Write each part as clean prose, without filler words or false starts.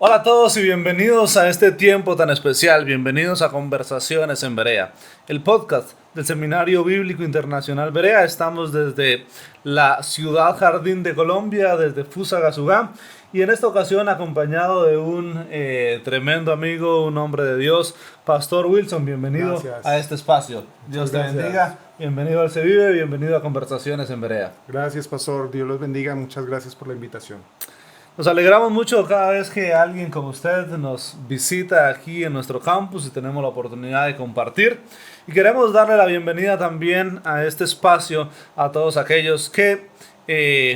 Hola a todos y bienvenidos a este tiempo tan especial, bienvenidos a Conversaciones en Berea, el podcast del Seminario Bíblico Internacional Berea. Estamos desde la ciudad Jardín de Colombia, desde Fusagasugá, y en esta ocasión acompañado de un tremendo amigo, un hombre de Dios, Pastor Wilson. Bienvenido Gracias. a este espacio. Dios te Gracias. bendiga, bienvenido al Se Vive, bienvenido a Conversaciones en Berea. Gracias, pastor. Dios los bendiga. Muchas gracias por la invitación. Nos alegramos mucho cada vez que alguien como usted nos visita aquí en nuestro campus y tenemos la oportunidad de compartir. Y queremos darle la bienvenida también a este espacio a todos aquellos que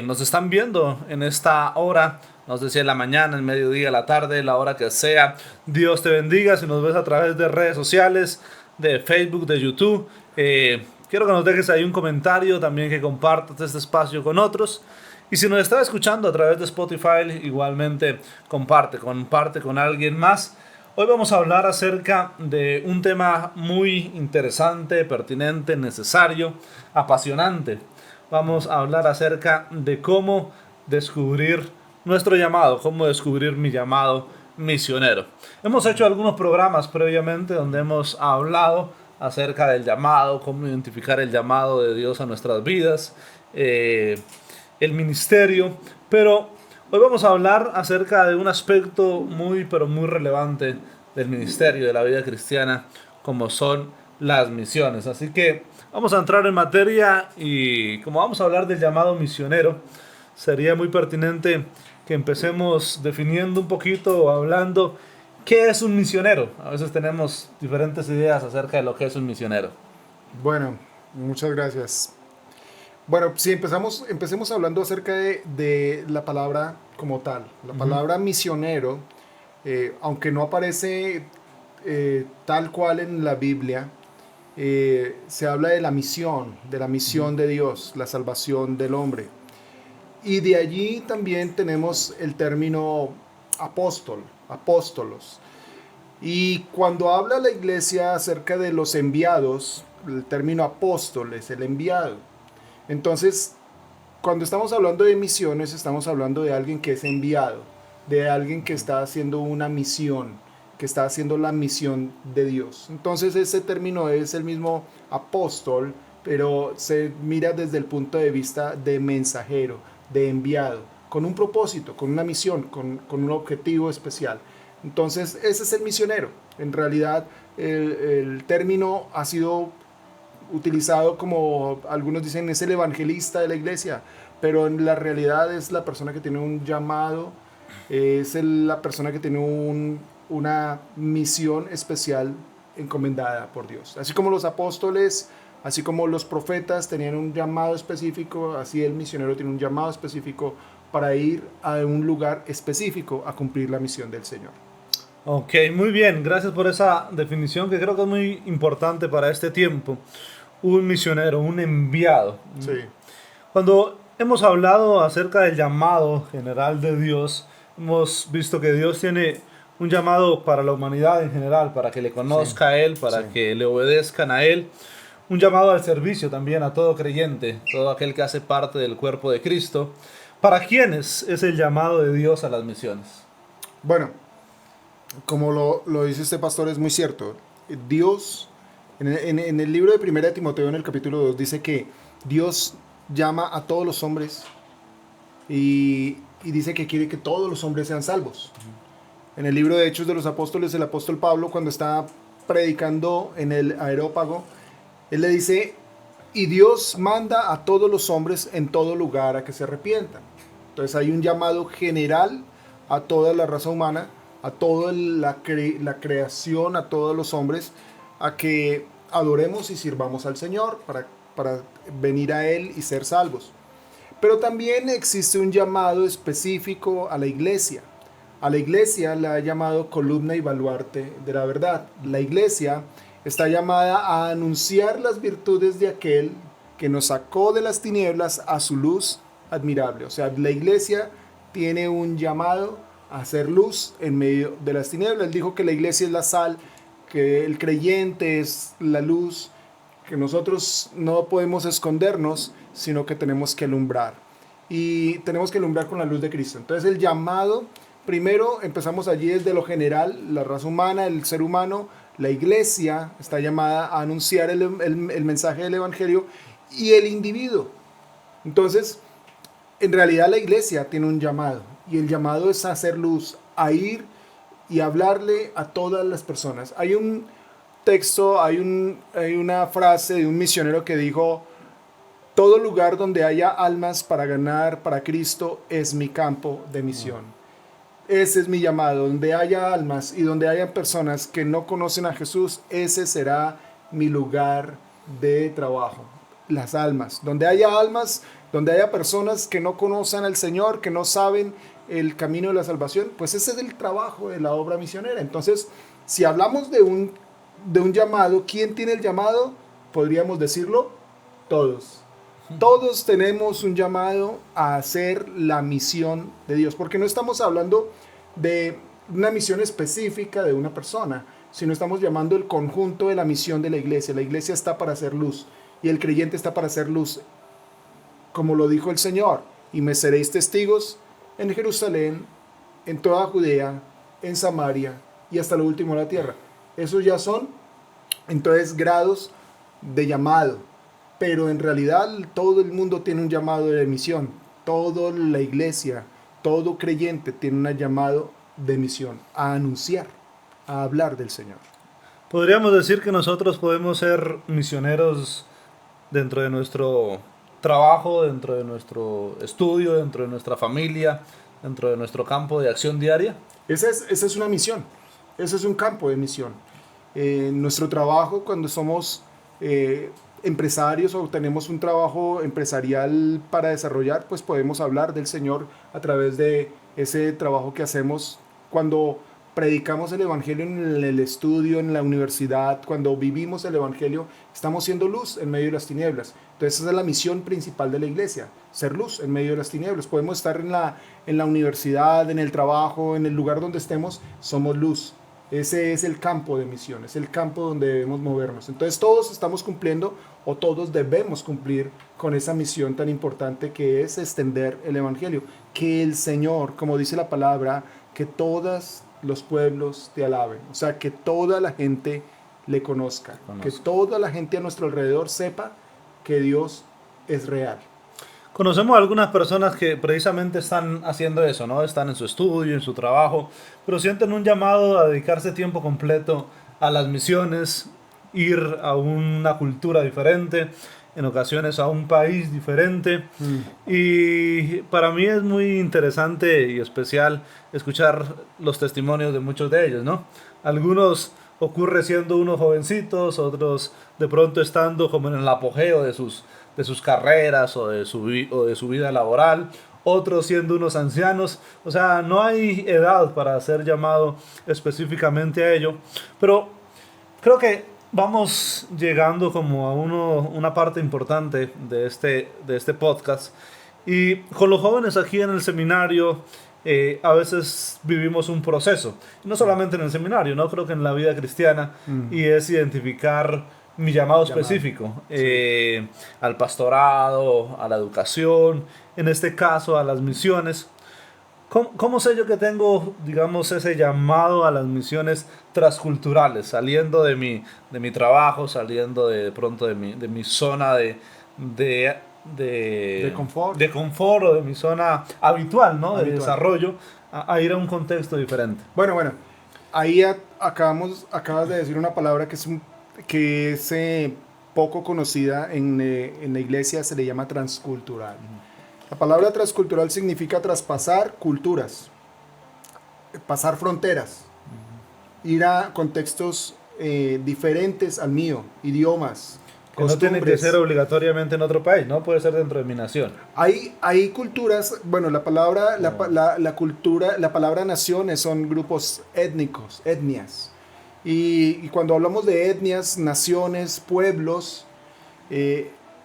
nos están viendo en esta hora. Nos decía en la mañana, el mediodía, la tarde, la hora que sea. Dios te bendiga si nos ves a través de redes sociales, de Facebook, de YouTube. Quiero que nos dejes ahí un comentario, también que compartas este espacio con otros. Y si nos estás escuchando a través de Spotify, igualmente comparte con alguien más. Hoy vamos a hablar acerca de un tema muy interesante, pertinente, necesario, apasionante. Vamos a hablar acerca de cómo descubrir nuestro llamado, cómo descubrir mi llamado misionero. Hemos hecho algunos programas previamente donde hemos hablado acerca del llamado, cómo identificar el llamado de Dios a nuestras vidas, el ministerio, pero hoy vamos a hablar acerca de un aspecto pero muy relevante del ministerio, de la vida cristiana, como son las misiones. Así que vamos a entrar en materia y como vamos a hablar del llamado misionero, sería muy pertinente que empecemos definiendo un poquito o hablando qué es un misionero. A veces tenemos diferentes ideas acerca de lo que es un misionero. Bueno, muchas gracias. Bueno, si empecemos hablando acerca de la palabra como tal. La palabra misionero, aunque no aparece tal cual en la Biblia, se habla de la misión de Dios, la salvación del hombre. Y de allí también tenemos el término apóstolos. Y cuando habla la iglesia acerca de los enviados, el término apóstol es el enviado. Entonces, cuando estamos hablando de misiones, estamos hablando de alguien que es enviado, de alguien que está haciendo una misión, que está haciendo la misión de Dios. Entonces, ese término es el mismo apóstol, pero se mira desde el punto de vista de mensajero, de enviado, con un propósito, con una misión, con un objetivo especial. Entonces, ese es el misionero. En realidad, el término ha sido utilizado como algunos dicen es el evangelista de la iglesia, pero en la realidad es la persona que tiene un llamado, la persona que tiene una misión especial encomendada por Dios. Así como los apóstoles, así como los profetas tenían un llamado específico, así el misionero tiene un llamado específico para ir a un lugar específico a cumplir la misión del Señor. Ok, muy bien, gracias por esa definición que creo que es muy importante para este tiempo. Un misionero, un enviado. Sí. Cuando hemos hablado acerca del llamado general de Dios, hemos visto que Dios tiene un llamado para la humanidad en general, para que le conozca a Él, para que le obedezcan a Él. Un llamado al servicio también a todo creyente, todo aquel que hace parte del cuerpo de Cristo. ¿Para quiénes es el llamado de Dios a las misiones? Bueno, como lo dice este pastor, es muy cierto. Dios, en el libro de 1 Timoteo, en el capítulo 2, dice que Dios llama a todos los hombres y dice que quiere que todos los hombres sean salvos. En el libro de Hechos de los Apóstoles, el apóstol Pablo, cuando está predicando en el Areópago, él le dice, y Dios manda a todos los hombres en todo lugar a que se arrepientan. Entonces hay un llamado general a toda la raza humana, a toda la creación, a todos los hombres, a que adoremos y sirvamos al Señor para venir a Él y ser salvos. Pero también existe un llamado específico a la iglesia. A la iglesia la ha llamado columna y baluarte de la verdad. La iglesia está llamada a anunciar las virtudes de aquel que nos sacó de las tinieblas a su luz admirable. O sea, la iglesia tiene un llamado a hacer luz en medio de las tinieblas. Él dijo que la iglesia es la sal, que el creyente es la luz, que nosotros no podemos escondernos, sino que tenemos que alumbrar. Y tenemos que alumbrar con la luz de Cristo. Entonces el llamado primero empezamos allí desde lo general, la raza humana, el ser humano, la iglesia está llamada a anunciar el mensaje del evangelio y el individuo. Entonces, en realidad la iglesia tiene un llamado y el llamado es a hacer luz, a ir y hablarle a todas las personas. Hay un texto, hay una frase de un misionero que dijo: todo lugar donde haya almas para ganar para Cristo es mi campo de misión. Ese es mi llamado, donde haya almas y donde haya personas que no conocen a Jesús, ese será mi lugar de trabajo. Las almas, donde haya personas que no conocen al Señor, que no saben el camino de la salvación, pues ese es el trabajo de la obra misionera. Entonces, si hablamos de un llamado, ¿quién tiene el llamado? Podríamos decirlo, todos. Todos tenemos un llamado a hacer la misión de Dios, porque no estamos hablando de una misión específica de una persona, sino estamos llamando el conjunto de la misión de la iglesia. La iglesia está para hacer luz y el creyente está para hacer luz, como lo dijo el Señor: y me seréis testigos en Jerusalén, en toda Judea, en Samaria y hasta lo último de la tierra. Esos ya son entonces grados de llamado. Pero en realidad todo el mundo tiene un llamado de misión. Toda la iglesia, todo creyente tiene un llamado de misión, a anunciar, a hablar del Señor. Podríamos decir que nosotros podemos ser misioneros dentro de nuestro trabajo, dentro de nuestro estudio, dentro de nuestra familia, dentro de nuestro campo de acción diaria. Esa es una misión, ese es un campo de misión. Nuestro trabajo, cuando somos empresarios o tenemos un trabajo empresarial para desarrollar, pues podemos hablar del Señor a través de ese trabajo que hacemos cuando predicamos el Evangelio en el estudio, en la universidad. Cuando vivimos el Evangelio, estamos siendo luz en medio de las tinieblas. Entonces esa es la misión principal de la iglesia, ser luz en medio de las tinieblas. Podemos estar en la universidad, en el trabajo, en el lugar donde estemos, somos luz. Ese es el campo de misión, es el campo donde debemos movernos. Entonces todos estamos cumpliendo, o todos debemos cumplir con esa misión tan importante que es extender el Evangelio. Que el Señor, como dice la palabra, que todos los pueblos te alaben. O sea, que toda la gente le conozca. Que toda la gente a nuestro alrededor sepa que Dios es real. Conocemos algunas personas que precisamente están haciendo eso, ¿no? Están en su estudio, en su trabajo, pero sienten un llamado a dedicarse tiempo completo a las misiones, ir a una cultura diferente, en ocasiones a un país diferente. Y para mí es muy interesante y especial escuchar los testimonios de muchos de ellos, ¿no? Algunos ocurre siendo unos jovencitos, otros de pronto estando como en el apogeo de sus carreras o de su vida laboral, otros siendo unos ancianos. O sea, no hay edad para ser llamado específicamente a ello, pero creo que vamos llegando como a una parte importante de este podcast, y con los jóvenes aquí en el seminario a veces vivimos un proceso, no solamente en el seminario, no creo que en la vida cristiana, y es identificar mi llamado específico, al pastorado, a la educación, en este caso a las misiones. ¿Cómo sé yo que tengo, digamos, ese llamado a las misiones transculturales, saliendo de mi trabajo, saliendo de pronto de mi zona de confort o de mi zona habitual, ¿no? De desarrollo, a ir a un contexto diferente? Bueno, ahí acabas de decir una palabra que es poco conocida en la iglesia, se le llama transcultural. La palabra transcultural significa traspasar culturas, pasar fronteras, ir a contextos diferentes al mío, idiomas, que no tiene que ser obligatoriamente en otro país, no puede ser dentro de mi nación. Hay culturas, bueno, la palabra naciones son grupos étnicos, etnias. Y cuando hablamos de etnias, naciones, pueblos,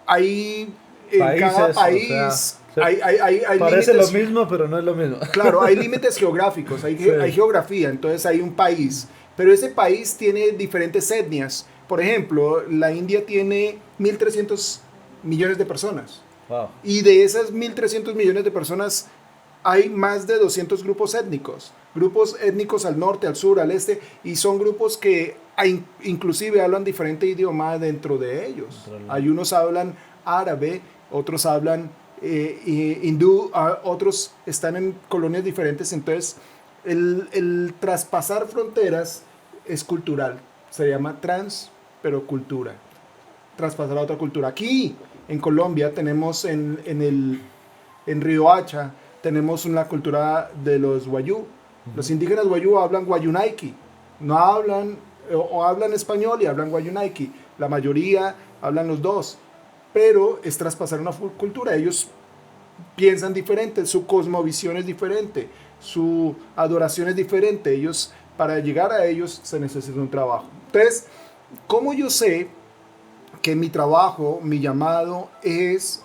hay en países, cada país, o sea, hay parece límites, lo mismo, pero no es lo mismo. Claro, hay límites geográficos, hay geografía, entonces hay un país, pero ese país tiene diferentes etnias. Por ejemplo, la India tiene 1.300 millones de personas. Wow. Y de esas 1.300 millones de personas, hay más de 200 grupos étnicos al norte, al sur, al este, y son grupos que inclusive hablan diferente idioma dentro de ellos. Hay unos hablan árabe, otros hablan hindú, otros están en colonias diferentes, entonces el traspasar fronteras es cultural, se llama trans, pero cultura, traspasar a otra cultura. Aquí en Colombia tenemos en Riohacha, tenemos una cultura de los guayú. Los indígenas guayú hablan guayunaiki, no hablan o hablan español y hablan guayunaiki. La mayoría hablan los dos, pero es traspasar una cultura. Ellos piensan diferente, su cosmovisión es diferente, su adoración es diferente. Ellos, para llegar a ellos se necesita un trabajo. Entonces, ¿cómo yo sé que mi trabajo, mi llamado es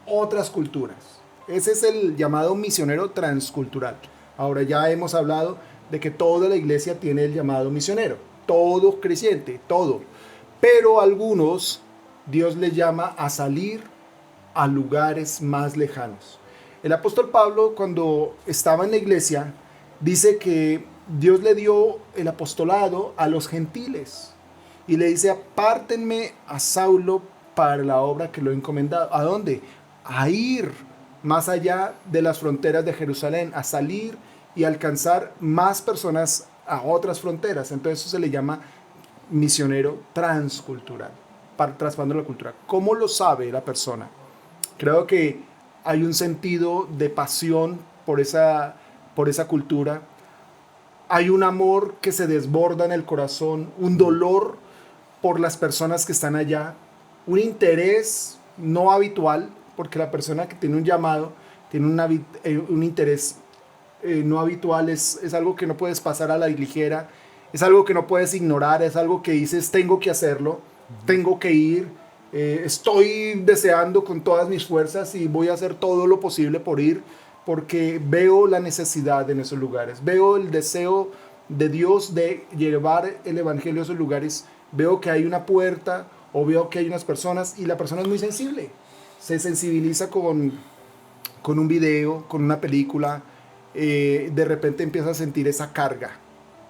otras culturas? Ese es el llamado misionero transcultural. Ahora ya hemos hablado de que toda la iglesia tiene el llamado misionero, todo creyente, todo. Pero algunos Dios les llama a salir a lugares más lejanos. El apóstol Pablo, cuando estaba en la iglesia, dice que Dios le dio el apostolado a los gentiles y le dice: apártenme a Saulo para la obra que lo he encomendado. ¿A dónde? A ir más allá de las fronteras de Jerusalén, a salir y alcanzar más personas a otras fronteras. Entonces eso se le llama misionero transcultural, traspasando la cultura. ¿Cómo lo sabe la persona? Creo que hay un sentido de pasión por esa cultura. Hay un amor que se desborda en el corazón, un dolor por las personas que están allá, un interés no habitual, porque la persona que tiene un llamado tiene un interés no habitual, es algo que no puedes pasar a la ligera, es algo que no puedes ignorar, es algo que dices: tengo que hacerlo, tengo que ir, estoy deseando con todas mis fuerzas y voy a hacer todo lo posible por ir, porque veo la necesidad en esos lugares, veo el deseo de Dios de llevar el evangelio a esos lugares, veo que hay una puerta o veo que hay unas personas, y la persona es muy sensible, se sensibiliza con un video, con una película, de repente empieza a sentir esa carga,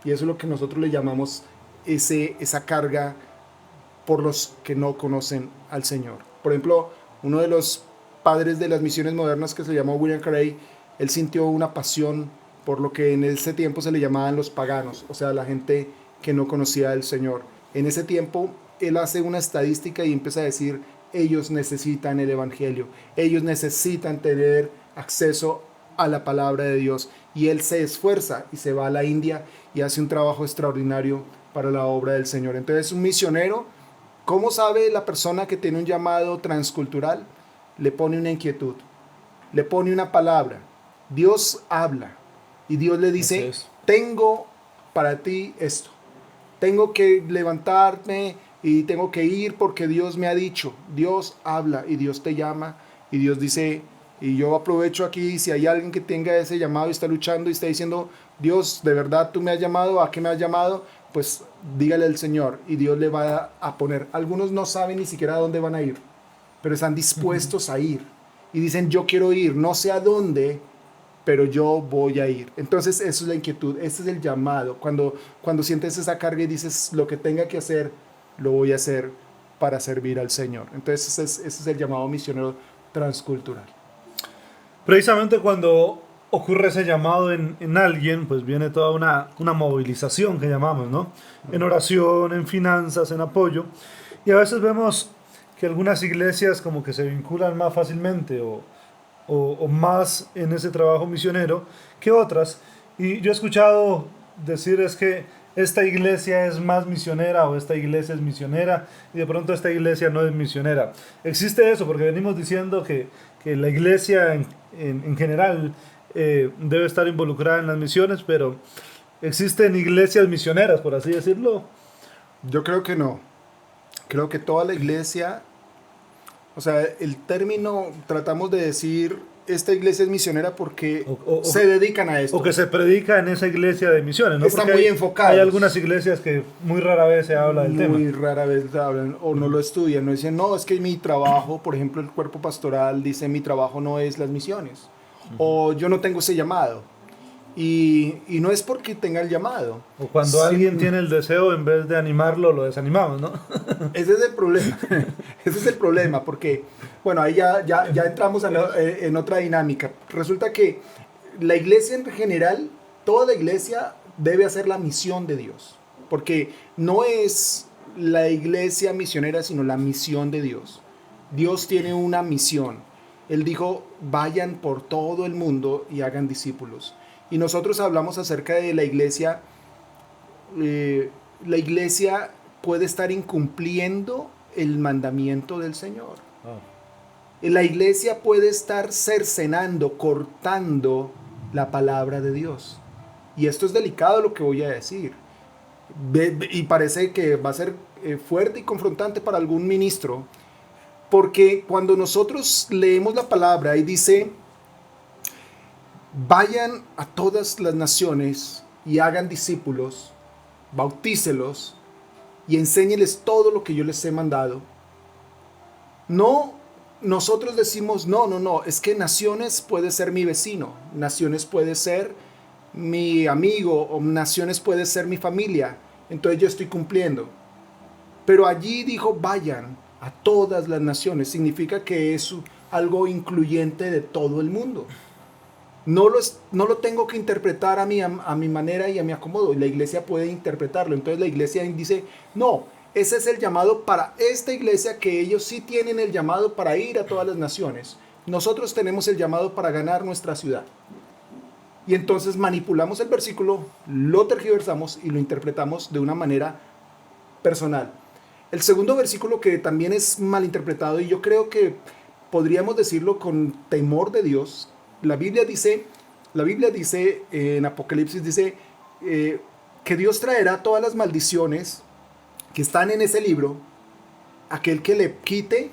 y eso es lo que nosotros le llamamos esa carga por los que no conocen al Señor. Por ejemplo, uno de los padres de las misiones modernas, que se llamó William Carey, él sintió una pasión por lo que en ese tiempo se le llamaban los paganos, o sea, la gente que no conocía al Señor. En ese tiempo él hace una estadística y empieza a decir: ellos necesitan el evangelio, ellos necesitan tener acceso a la palabra de Dios, y él se esfuerza y se va a la India y hace un trabajo extraordinario para la obra del Señor. Entonces, un misionero, ¿cómo sabe la persona que tiene un llamado transcultural? Le pone una inquietud, le pone una palabra. Dios habla y Dios le dice: tengo para ti esto, tengo que levantarme y tengo que ir porque Dios me ha dicho. Dios habla y Dios te llama, y Dios dice, y yo aprovecho aquí, si hay alguien que tenga ese llamado y está luchando y está diciendo: Dios, de verdad tú me has llamado, ¿a qué me has llamado? Pues dígale al Señor y Dios le va a poner. Algunos no saben ni siquiera a dónde van a ir, pero están dispuestos a ir y dicen: yo quiero ir, no sé a dónde, pero yo voy a ir. Entonces eso es la inquietud, ese es el llamado. Cuando sientes esa carga y dices: lo que tenga que hacer, lo voy a hacer para servir al Señor. Entonces ese es el llamado misionero transcultural. Precisamente cuando ocurre ese llamado en alguien, pues viene toda una movilización que llamamos, ¿no? En oración, en finanzas, en apoyo. Y a veces vemos que algunas iglesias como que se vinculan más fácilmente o más en ese trabajo misionero que otras. Y yo he escuchado decir es que esta iglesia es más misionera o esta iglesia es misionera y de pronto esta iglesia no es misionera. Existe eso porque venimos diciendo que la iglesia en general debe estar involucrada en las misiones, pero ¿existen iglesias misioneras, por así decirlo? Yo creo que no. Creo que toda la iglesia, o sea, el término, tratamos de decir: esta iglesia es misionera porque se dedican a esto. O que se predica en esa iglesia de misiones, ¿no? Está muy enfocado. Hay algunas iglesias que muy rara vez se habla del tema. Muy rara vez hablan o no lo estudian. No dicen: no, es que mi trabajo, por ejemplo, el cuerpo pastoral dice: mi trabajo no es las misiones. o yo no tengo ese llamado. Y no es porque tenga el llamado. O cuando alguien tiene el deseo, en vez de animarlo, lo desanimamos, ¿no? Ese es el problema. Ese es el problema, porque, bueno, ahí ya entramos en otra dinámica. Resulta que la iglesia en general, toda la iglesia debe hacer la misión de Dios. Porque no es la iglesia misionera, sino la misión de Dios. Dios tiene una misión. Él dijo, vayan por todo el mundo y hagan discípulos. Y nosotros hablamos acerca de la iglesia. La iglesia puede estar incumpliendo el mandamiento del Señor. La iglesia puede estar cercenando, cortando la palabra de Dios. Y esto es delicado lo que voy a decir. Y parece que va a ser fuerte y confrontante para algún ministro. Porque cuando nosotros leemos la palabra y dice, vayan a todas las naciones y hagan discípulos, bautícelos y enséñeles todo lo que yo les he mandado. No, nosotros decimos, no, es que naciones puede ser mi vecino, naciones puede ser mi amigo, o naciones puede ser mi familia, entonces yo estoy cumpliendo. Pero allí dijo, vayan a todas las naciones, significa que es algo incluyente de todo el mundo. No lo tengo que interpretar a mi manera y a mi acomodo. La iglesia puede interpretarlo. Entonces la iglesia dice, no, ese es el llamado para esta iglesia, que ellos sí tienen el llamado para ir a todas las naciones. Nosotros tenemos el llamado para ganar nuestra ciudad. Y entonces manipulamos el versículo, lo tergiversamos y lo interpretamos de una manera personal. El segundo versículo, que también es malinterpretado, y yo creo que podríamos decirlo con temor de Dios. La Biblia dice en Apocalipsis, dice que Dios traerá todas las maldiciones que están en ese libro, aquel que le quite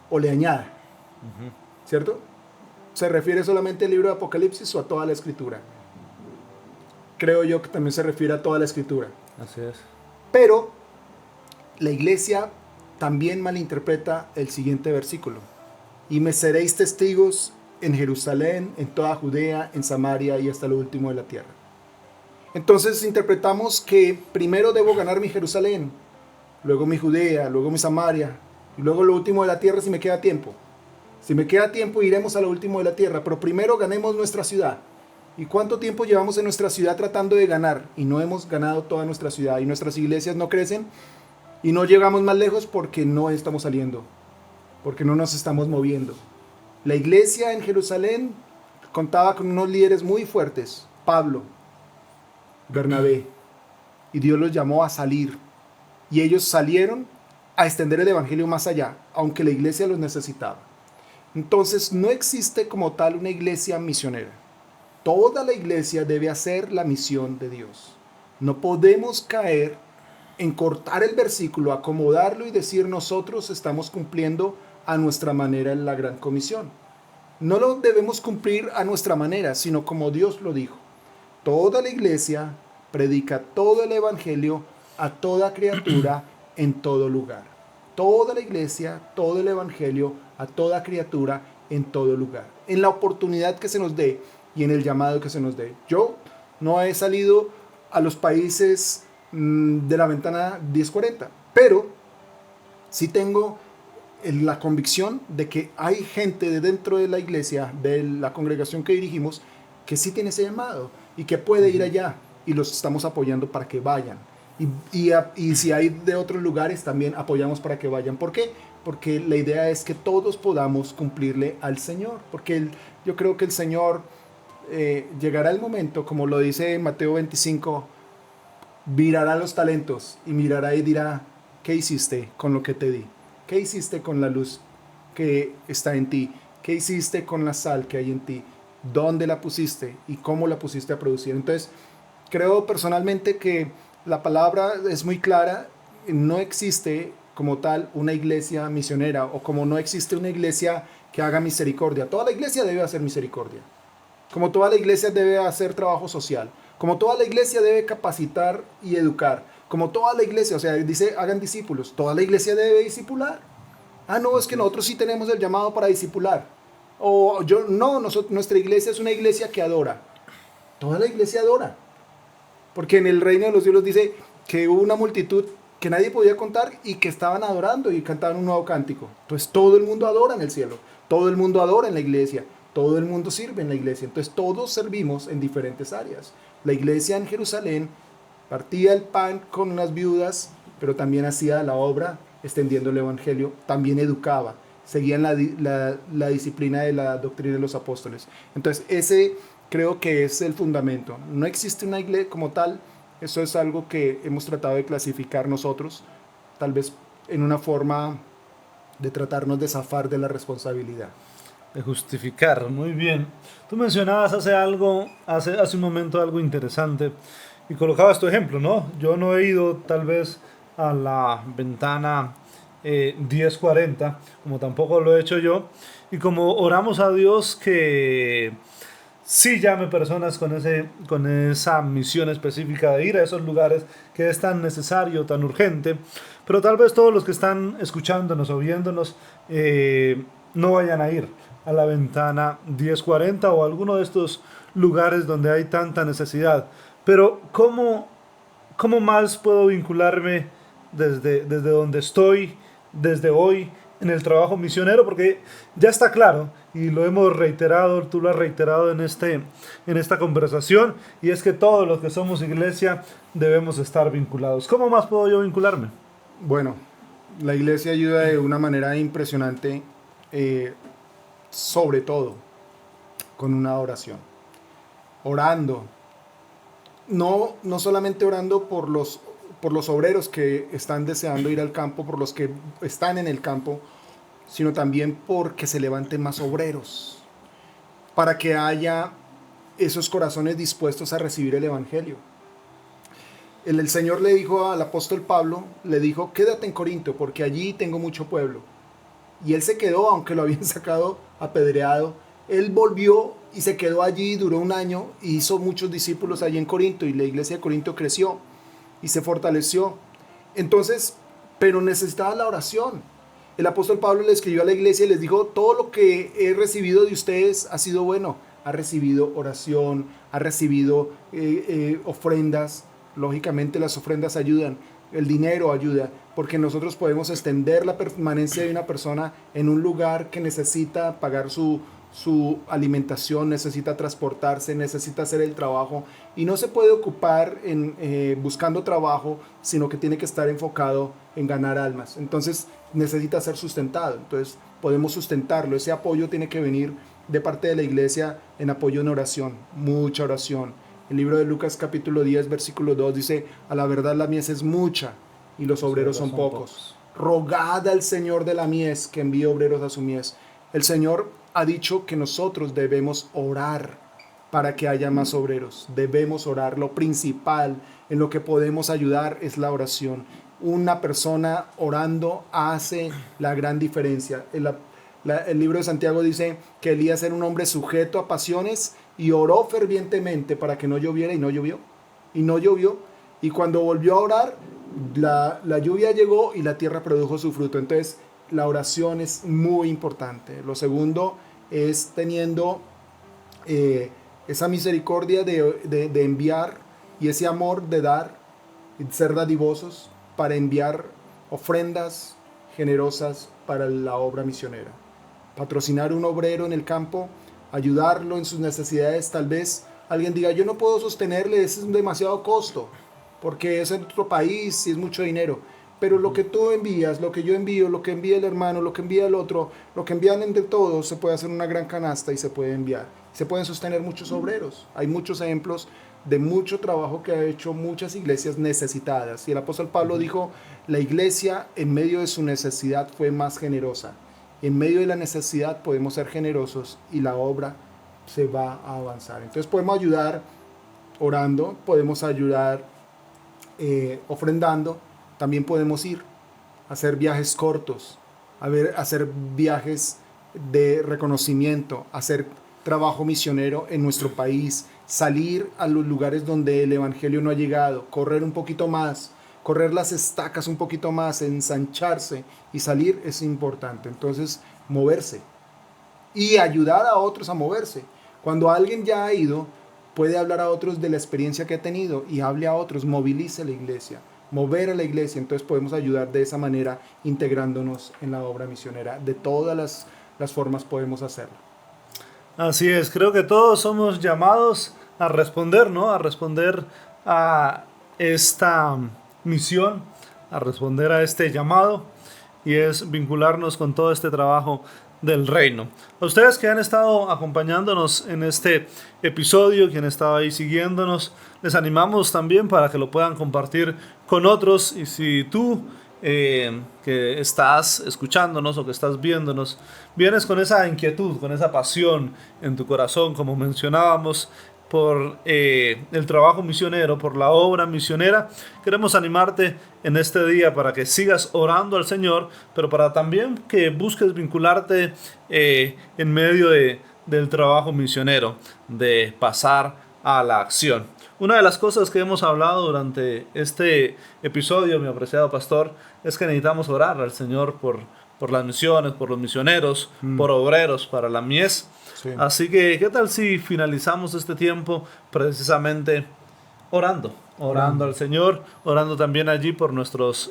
o le añada. ¿Cierto? ¿Se refiere solamente al libro de Apocalipsis o a toda la escritura? Creo yo que también se refiere a toda la escritura. Así es. Pero la iglesia también malinterpreta el siguiente versículo. Y me seréis testigos en Jerusalén, en toda Judea, en Samaria y hasta lo último de la tierra. Entonces interpretamos que primero debo ganar mi Jerusalén, luego mi Judea, luego mi Samaria, y luego lo último de la tierra si me queda tiempo. Si me queda tiempo, iremos a lo último de la tierra, pero primero ganemos nuestra ciudad. ¿Y cuánto tiempo llevamos en nuestra ciudad tratando de ganar? Y no hemos ganado toda nuestra ciudad, y nuestras iglesias no crecen, y no llegamos más lejos porque no estamos saliendo, porque no nos estamos moviendo. La iglesia en Jerusalén contaba con unos líderes muy fuertes, Pablo, Bernabé, y Dios los llamó a salir. Y ellos salieron a extender el evangelio más allá, aunque la iglesia los necesitaba. Entonces no existe como tal una iglesia misionera. Toda la iglesia debe hacer la misión de Dios. No podemos caer en cortar el versículo, acomodarlo y decir nosotros estamos cumpliendo a nuestra manera en la gran comisión. No lo debemos cumplir a nuestra manera, sino como Dios lo dijo. Toda la iglesia predica todo el evangelio a toda criatura en todo lugar. Toda la iglesia, todo el evangelio a toda criatura en todo lugar. En la oportunidad que se nos dé y en el llamado que se nos dé. Yo no he salido a los países de la ventana 1040, pero sí tengo la convicción de que hay gente de dentro de la iglesia, de la congregación que dirigimos, que sí tiene ese llamado y que puede ir allá, y los estamos apoyando para que vayan. Y si hay de otros lugares, también apoyamos para que vayan. ¿Por qué? Porque la idea es que todos podamos cumplirle al Señor, porque yo creo que el Señor llegará el momento, como lo dice en Mateo 25, mirará los talentos y mirará y dirá, ¿qué hiciste con lo que te di? ¿Qué hiciste con la luz que está en ti? ¿Qué hiciste con la sal que hay en ti? ¿Dónde la pusiste? ¿Y cómo la pusiste a producir? Entonces, creo personalmente que la palabra es muy clara. No existe como tal una iglesia misionera, o como no existe una iglesia que haga misericordia. Toda la iglesia debe hacer misericordia. Como toda la iglesia debe hacer trabajo social. Como toda la iglesia debe capacitar y educar. Como toda la iglesia, o sea, dice, hagan discípulos. Toda la iglesia debe discipular. Ah, no, es que nosotros sí tenemos el llamado para discipular. O yo, no, nuestra iglesia es una iglesia que adora. Toda la iglesia adora. Porque en el reino de los cielos dice que hubo una multitud que nadie podía contar y que estaban adorando y cantaban un nuevo cántico. Entonces todo el mundo adora en el cielo, todo el mundo adora en la iglesia, todo el mundo sirve en la iglesia. Entonces todos servimos en diferentes áreas. La iglesia en Jerusalén partía el pan con unas viudas, pero también hacía la obra extendiendo el evangelio, también educaba, seguían la disciplina de la doctrina de los apóstoles. Entonces ese creo que es el fundamento. No existe una iglesia como tal. Eso es algo que hemos tratado de clasificar nosotros, tal vez en una forma de tratarnos de zafar de la responsabilidad. De justificar, muy bien. Tú mencionabas hace un momento algo interesante y colocabas tu ejemplo, ¿no? Yo no he ido tal vez a la ventana 1040, como tampoco lo he hecho yo, y como oramos a Dios que sí llame personas con esa misión específica de ir a esos lugares que es tan necesario, tan urgente, pero tal vez todos los que están escuchándonos o viéndonos no vayan a ir a la ventana 1040 o a alguno de estos lugares donde hay tanta necesidad. Pero ¿cómo más puedo vincularme desde donde estoy, desde hoy, en el trabajo misionero? Porque ya está claro, y lo hemos reiterado, tú lo has reiterado en esta conversación, y es que todos los que somos iglesia debemos estar vinculados. ¿Cómo más puedo yo vincularme? Bueno, la iglesia ayuda de una manera impresionante, sobre todo con una oración. Orando. No solamente orando por los obreros que están deseando ir al campo, por los que están en el campo, sino también porque se levanten más obreros, para que haya esos corazones dispuestos a recibir el evangelio. El Señor le dijo al apóstol Pablo, le dijo, quédate en Corinto, porque allí tengo mucho pueblo. Y él se quedó, aunque lo habían sacado apedreado. Él volvió y se quedó allí, duró un año, y hizo muchos discípulos allí en Corinto, y la iglesia de Corinto creció y se fortaleció. Entonces, pero necesitaba la oración. El apóstol Pablo le escribió a la iglesia y les dijo, todo lo que he recibido de ustedes ha sido bueno. Ha recibido oración, ha recibido ofrendas. Lógicamente las ofrendas ayudan, el dinero ayuda, porque nosotros podemos extender la permanencia de una persona en un lugar que necesita pagar su alimentación, necesita transportarse, necesita hacer el trabajo, y no se puede ocupar en buscando trabajo, sino que tiene que estar enfocado en ganar almas. Entonces necesita ser sustentado. Entonces podemos sustentarlo. Ese apoyo tiene que venir de parte de la iglesia en apoyo en oración, mucha oración. El libro de Lucas capítulo 10 versículo 2 dice, a la verdad la mies es mucha y los obreros son pocos. Rogad al Señor de la mies que envíe obreros a su mies. El Señor ha dicho que nosotros debemos orar para que haya más obreros. Debemos orar. Lo principal en lo que podemos ayudar es la oración. Una persona orando hace la gran diferencia. El libro de Santiago dice que Elías era un hombre sujeto a pasiones y oró fervientemente para que no lloviera, y no llovió. Y no llovió. Y cuando volvió a orar, la lluvia llegó y la tierra produjo su fruto. Entonces, la oración es muy importante. Lo segundo es teniendo esa misericordia de enviar, y ese amor de dar, y ser dadivosos para enviar ofrendas generosas para la obra misionera. Patrocinar un obrero en el campo, ayudarlo en sus necesidades. Tal vez alguien diga, yo no puedo sostenerle, ese es un demasiado costo, porque es en otro país y es mucho dinero. Pero lo que tú envías, lo que yo envío, lo que envía el hermano, lo que envía el otro, lo que envían entre todos, se puede hacer una gran canasta y se puede enviar. Se pueden sostener muchos obreros. Hay muchos ejemplos de mucho trabajo que ha hecho muchas iglesias necesitadas. Y el apóstol Pablo dijo, la iglesia en medio de su necesidad fue más generosa. En medio de la necesidad podemos ser generosos y la obra se va a avanzar. Entonces podemos ayudar orando, podemos ayudar ofrendando. También podemos ir a hacer viajes cortos, hacer viajes de reconocimiento, hacer trabajo misionero en nuestro país, salir a los lugares donde el evangelio no ha llegado, correr un poquito más, correr las estacas un poquito más, ensancharse y salir es importante. Entonces, moverse. y ayudar a otros a moverse. Cuando alguien ya ha ido, puede hablar a otros de la experiencia que ha tenido y hable a otros, movilice la iglesia, mover a la iglesia. Entonces podemos ayudar de esa manera, integrándonos en la obra misionera. De todas las formas podemos hacerlo. Así es, creo que todos somos llamados a responder, ¿no? A responder a esta misión, a responder a este llamado, y es vincularnos con todo este trabajo del reino. A ustedes que han estado acompañándonos en este episodio, quien estado ahí siguiéndonos, les animamos también para que lo puedan compartir con otros. Y si tú que estás escuchándonos o que estás viéndonos, vienes con esa inquietud, con esa pasión en tu corazón, como mencionábamos, por el trabajo misionero, por la obra misionera, queremos animarte en este día para que sigas orando al Señor, pero para también que busques vincularte en medio del trabajo misionero, de pasar a la acción. Una de las cosas que hemos hablado durante este episodio, mi apreciado pastor, es que necesitamos orar al Señor por las misiones, por los misioneros, por obreros, para la mies. Sí. Así que, ¿qué tal si finalizamos este tiempo precisamente orando al Señor, orando también allí por nuestros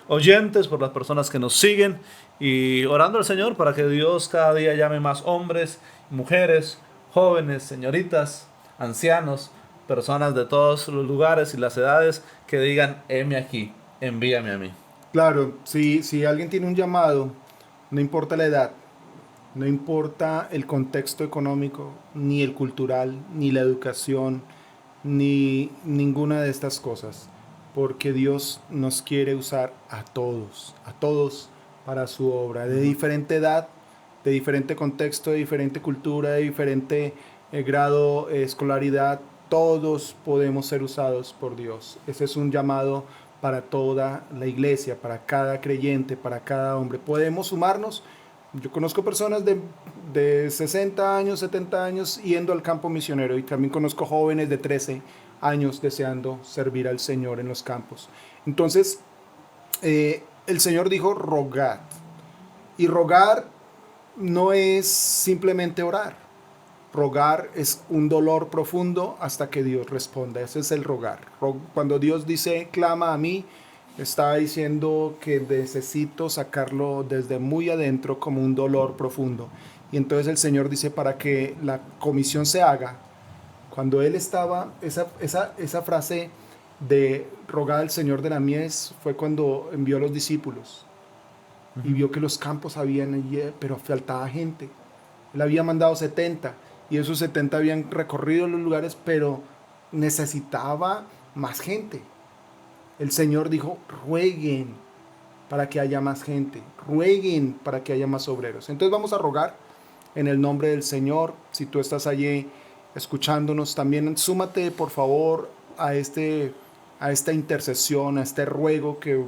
oyentes, por las personas que nos siguen, y orando al Señor para que Dios cada día llame más hombres, mujeres, jóvenes, señoritas, ancianos, personas de todos los lugares y las edades que digan: heme aquí, envíame a mí. Claro, si alguien tiene un llamado, no importa la edad, no importa el contexto económico, ni el cultural, ni la educación, ni ninguna de estas cosas, porque Dios nos quiere usar a todos para su obra, de diferente edad, de diferente contexto, de diferente cultura, de diferente grado, escolaridad. Todos podemos ser usados por Dios. Ese es un llamado para toda la iglesia, para cada creyente, para cada hombre. Podemos sumarnos. Yo conozco personas de 60 años, 70 años yendo al campo misionero, y también conozco jóvenes de 13 años deseando servir al Señor en los campos. Entonces, el Señor dijo: rogad. Y rogar no es simplemente orar. Rogar es un dolor profundo hasta que Dios responda. Ese es el rogar. Cuando Dios dice: clama a mí, está diciendo que necesito sacarlo desde muy adentro, como un dolor profundo. Y entonces el Señor dice, para que la comisión se haga, cuando Él estaba, esa frase de rogar al Señor de la mies fue cuando envió a los discípulos y vio que los campos habían allí, pero faltaba gente. Él había mandado 70 y esos 70 habían recorrido los lugares, pero necesitaba más gente. El Señor dijo: rueguen para que haya más gente, rueguen para que haya más obreros. Entonces vamos a rogar en el nombre del Señor. Si tú estás allí escuchándonos, también súmate por favor a esta intercesión, a este ruego que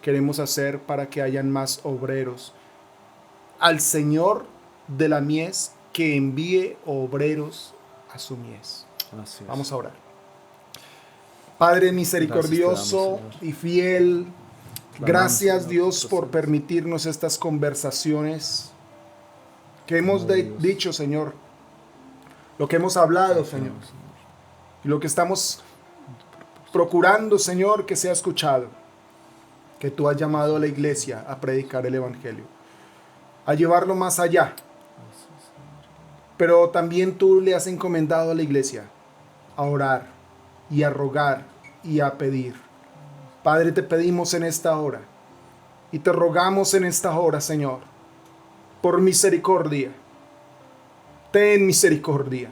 queremos hacer para que hayan más obreros. Al Señor de la mies, que envíe obreros a su mies. Así es. Vamos a orar. Padre misericordioso y fiel, gracias Dios por permitirnos estas conversaciones que hemos dicho, Señor, lo que hemos hablado, Señor, y lo que estamos procurando, Señor, que sea escuchado, que tú has llamado a la iglesia a predicar el Evangelio, a llevarlo más allá, pero también tú le has encomendado a la iglesia a orar y a rogar y a pedir. Padre, te pedimos en esta hora y te rogamos en esta hora, Señor, por misericordia. Ten misericordia.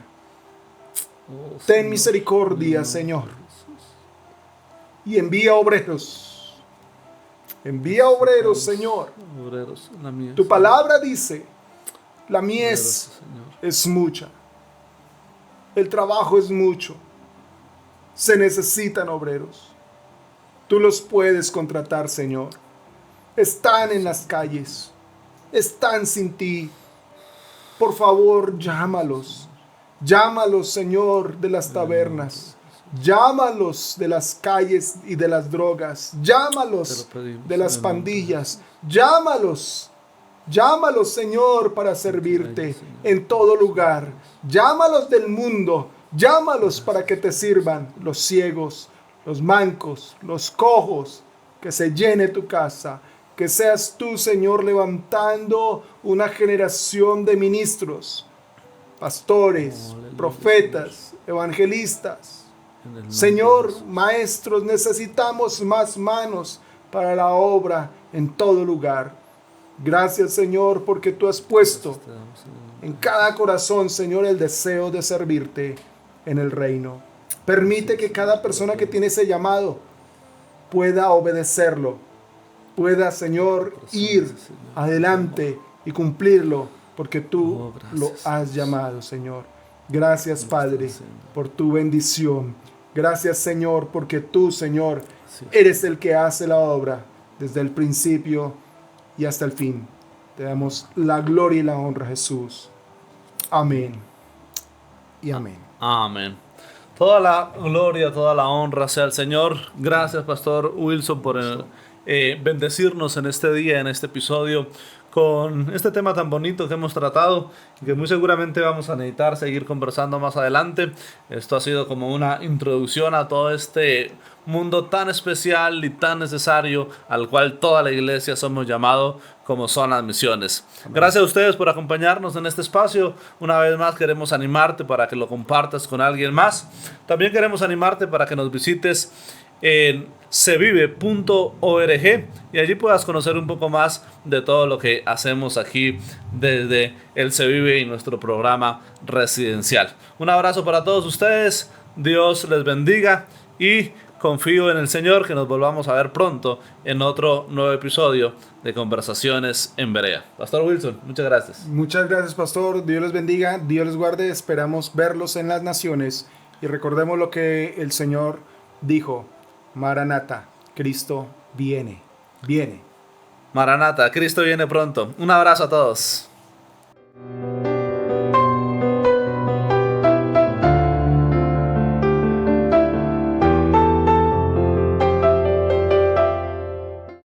Ten misericordia, Señor. Y envía obreros. Envía obreros, Señor. Tu palabra dice: la mies es mucha. El trabajo es mucho. Se necesitan obreros. Tú los puedes contratar, Señor. Están en las calles. Están sin ti. Por favor, llámalos. Llámalos, Señor, de las tabernas. Llámalos de las calles y de las drogas. Llámalos de las pandillas. Llámalos Llámalos, Señor, para servirte en todo lugar. Llámalos del mundo. Llámalos para que te sirvan. Los ciegos, los mancos, los cojos. Que se llene tu casa. Que seas tú, Señor, levantando una generación de ministros, pastores, profetas, evangelistas. Señor, maestros, necesitamos más manos para la obra en todo lugar. Gracias, Señor, porque tú has puesto en cada corazón, Señor, el deseo de servirte en el reino. Permite que cada persona que tiene ese llamado pueda obedecerlo, pueda, Señor, ir adelante y cumplirlo, porque tú lo has llamado, Señor. Gracias, Padre, por tu bendición. Gracias, Señor, porque tú, Señor, eres el que hace la obra desde el principio y hasta el fin. Te damos la gloria y la honra, Jesús. Amén y amén. Amén. Toda la gloria, toda la honra sea al Señor. Gracias, Pastor Wilson, por bendecirnos en este día, en este episodio, con este tema tan bonito que hemos tratado y que muy seguramente vamos a necesitar seguir conversando más adelante. Esto ha sido como una introducción a todo este mundo tan especial y tan necesario al cual toda la iglesia somos llamados, como son las misiones. Gracias a ustedes por acompañarnos en este espacio. Una vez más queremos animarte para que lo compartas con alguien más. También queremos animarte para que nos visites en sevive.org y allí puedas conocer un poco más de todo lo que hacemos aquí desde el Sevive y nuestro programa residencial. Un abrazo para todos ustedes, Dios les bendiga y confío en el Señor que nos volvamos a ver pronto en otro nuevo episodio de Conversaciones en Berea. Pastor Wilson, muchas gracias. Muchas gracias, Pastor. Dios les bendiga, Dios les guarde. Esperamos verlos en las naciones y recordemos lo que el Señor dijo. Maranata, Cristo viene, viene. Maranata, Cristo viene pronto. Un abrazo a todos.